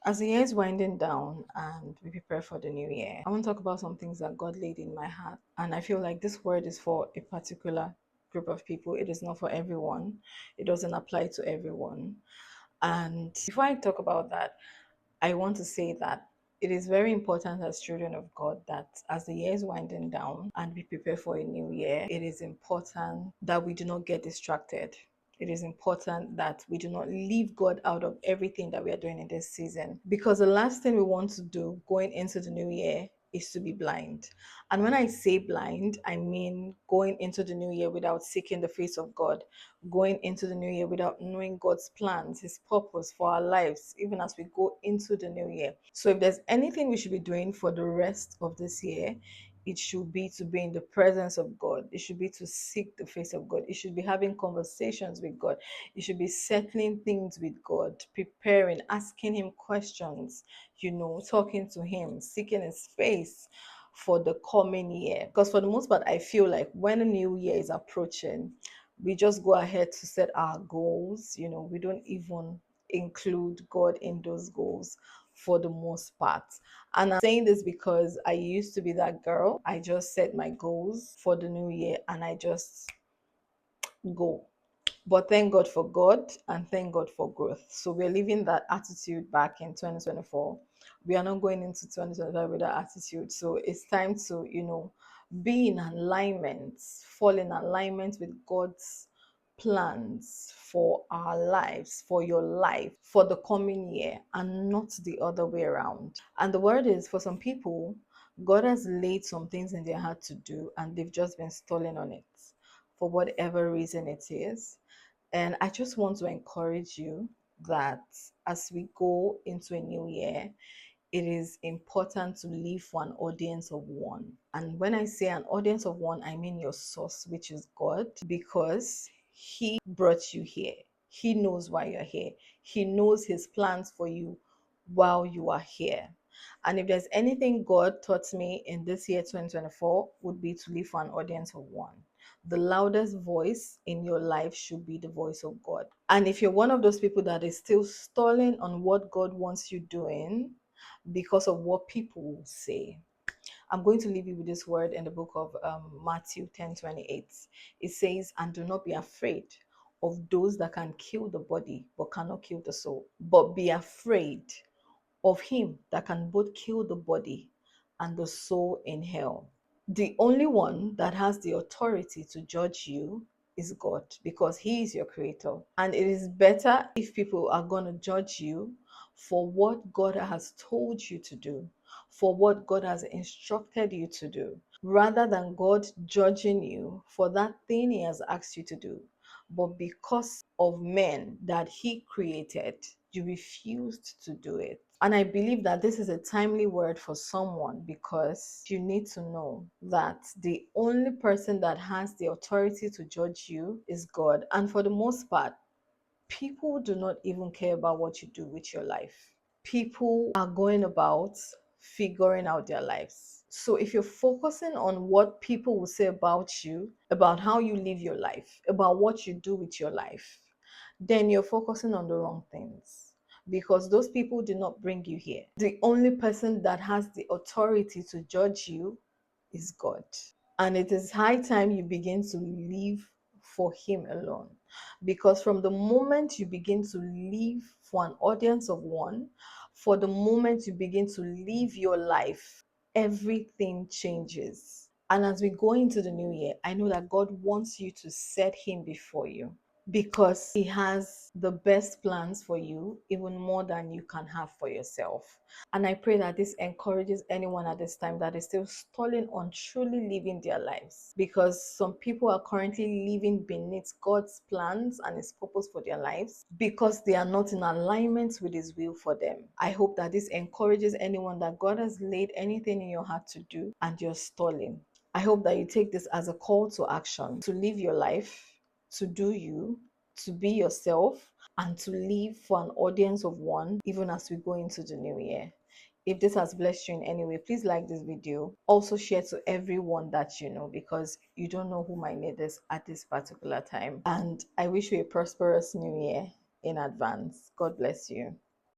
As the year is winding down and we prepare for the new year, I want to talk about some things that God laid in my heart. And I feel like this word is for a particular group of people. It is not for everyone, it doesn't apply to everyone. And before I talk about that, I want to say that it is very important as children of God that as the year is winding down and we prepare for a new year, it is important that we do not get distracted. It is important that we do not leave God out of everything that we are doing in this season. Because the last thing we want to do going into the new year is to be blind. And when I say blind, I mean going into the new year without seeking the face of God, going into the new year without knowing God's plans, His purpose for our lives, even as we go into the new year. So, if there's anything we should be doing for the rest of this year, it should be to be in the presence of God. It should be to seek the face of God. It should be having conversations with God. It should be settling things with God, preparing, asking Him questions, talking to Him, seeking His face for the coming year. Because for the most part, I feel like when a new year is approaching, we just go ahead to set our goals. We don't even include God in those goals for the most part. And I'm saying this because I used to be that girl. I just set my goals for the new year and I just go. But thank God for God and thank God for growth. So we're leaving that attitude back in 2024. We are not going into 2025 with that attitude. So it's time to, be in alignment, fall in alignment with God's plans for our lives, for your life, for the coming year, and not the other way around. And the word is for some people, God has laid some things in their heart to do, and they've just been stalling on it for whatever reason it is. And I just want to encourage you that as we go into a new year, it is important to live for an audience of one. And when I say an audience of one, I mean your source, which is God, because He brought you here. He knows why you're here. He knows His plans for you while you are here. And if there's anything God taught me in this year 2024, would be to live for an audience of one. The loudest voice in your life should be the voice of God. And if you're one of those people that is still stalling on what God wants you doing because of what people will say, I'm going to leave you with this word in the book of Matthew 10:28. It says, "And do not be afraid of those that can kill the body but cannot kill the soul, but be afraid of Him that can both kill the body and the soul in hell." The only one that has the authority to judge you is God, because He is your creator. And it is better if people are going to judge you for what God has told you to do, for what God has instructed you to do, rather than God judging you for that thing He has asked you to do. But because of men that He created, you refused to do it. And I believe that this is a timely word for someone, because you need to know that the only person that has the authority to judge you is God. And for the most part, people do not even care about what you do with your life. People are going about figuring out their lives. So if you're focusing on what people will say about you, about how you live your life, about what you do with your life, then you're focusing on the wrong things, because those people did not bring you here. The only person that has the authority to judge you is God. And it is high time you begin to live for Him alone. Because from the moment you begin to live for an audience of one, for the moment you begin to live your life, everything changes. And as we go into the new year, I know that God wants you to set Him before you, because He has the best plans for you, even more than you can have for yourself. And I pray that this encourages anyone at this time that is still stalling on truly living their lives, because some people are currently living beneath God's plans and His purpose for their lives because they are not in alignment with His will for them. I hope that this encourages anyone that God has laid anything in your heart to do and you're stalling. I hope that you take this as a call to action, to live your life, to do you, to be yourself, and to live for an audience of one, even as we go into the new year. If this has blessed you in any way, please like this video. Also share to everyone that you know, because you don't know who might need this at this particular time. And I wish you a prosperous new year in advance. God bless you.